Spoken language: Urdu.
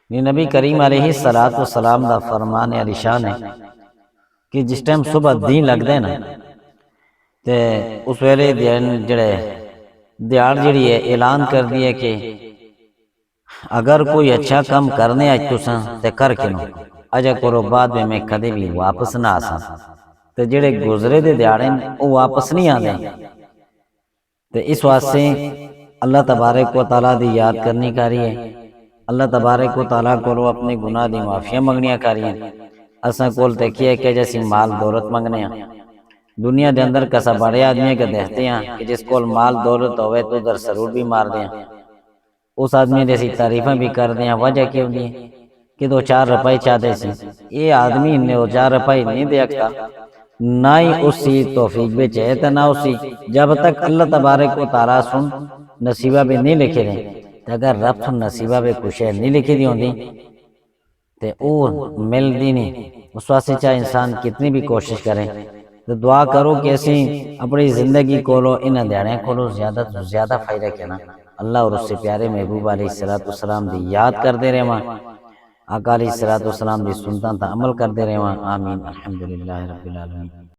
نبی کریم علیہ الصلوۃ والسلام دا فرمان علی شان ہے کہ جس ٹائم صبح دین لگدا ہے نا تے اس ویلے جڑے دیہڑ جڑی ہے اعلان کر دی ہے کہ اگر کوئی اچھا کام کرنے آج تساں تے کر کے نو اجا کرو بعد میں کدے بھی واپس نہ آساں تے جڑے گزرے دے دیہڑے او واپس نہیں آندے تے اس واسطے اللہ تبارک و تعالیٰ دی یاد کرنی کاری ہے، اللہ تبارک و تعالیٰ کو اپنے گناہ دی معافیاں منگنیاں کاری ہیں۔ اساں کول تے کیا کہ جیسی مال دولت منگنے ہیں، دنیا دے اندر کسا بڑے آدمی کے دیکھتے ہیں کہ جس کول مال دولت ہوئے تو در سرور بھی مار دیں، اس آدمی جیسی تعریفیں بھی کر دیں۔ وجہ کیوں دی کہ 2-4 روپے چاہتے سی، یہ آدمی نے 2-4 روپے نہیں دیکھتا، نہ ہی اسی توفیق بے چاہتا، نہ اسی جب تک اللہ تبارک و تعالیٰ سن نصیبہ بھی نہیں لکھے دیں۔ اگر رب سن نصیبہ بھی کچھ ہے نہیں لکھی دی ہوندی تے او مل دی نہیں، اس واسطے چاہے انسان کتنی بھی کوشش کرے تو دعا کرو کہ اسی اپنی زندگی کولو انہاں دیہڑیاں کولو زیادہ تو زیادہ فائدہ کنا اللہ اور اس سے پیارے محبوب علیہ السلام دی یاد کردے رہواں، آقا علیہ السلام دی سنتاں تے عمل کردے رہواں۔ آمین الحمدللہ رب العالمین۔